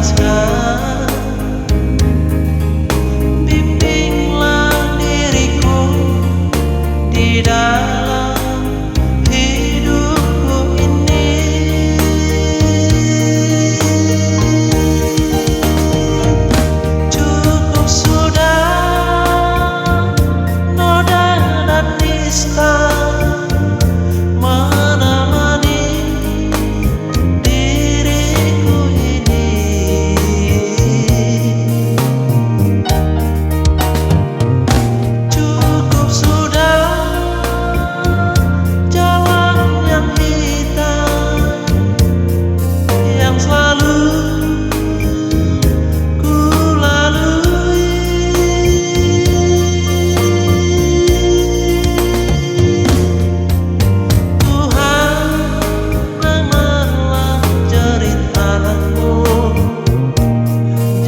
lepaskan. Bimbinglah diriku di dalam hidupku ini. Cukup sudah noda dan nista menemani diriku ini. Cukup sudah jalan yang hitam yang selalu ku lalui. Tuhan, dengarlah jerit anakmu.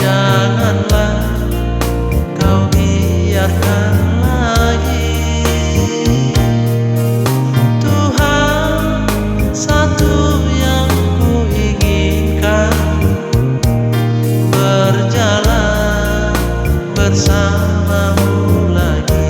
Janganlah kau biarkan lagi. Tuhan, satu yang ku inginkan, berjalan bersamamu lagi.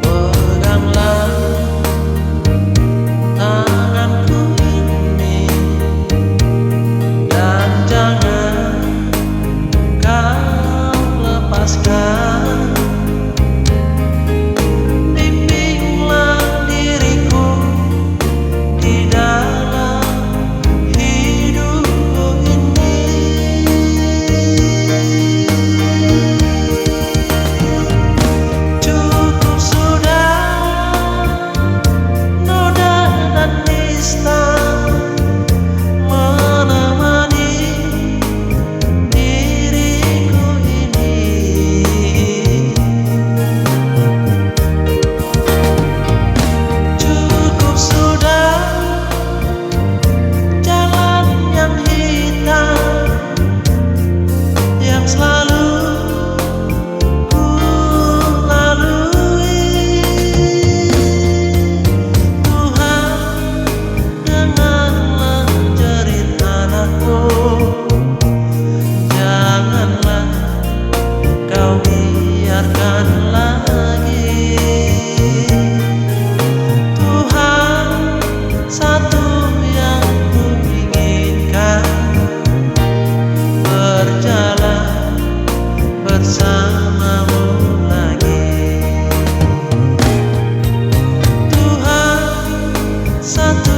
Peganglah tanganku ini dan jangan kau lepaskan. Bimbinglah diriku di dalam hidupku ini. Cukup sudah noda dan nista menemani diriku ini. Cukup sudah jalan yang hitam yang selalu ku lalui. Tuhan, dengarlah jerit anakmu. Janganlah kau biarkan lagi. Tuhan, satu yang ku inginkan, berjalan bersamamu lagi. Tuhan, satu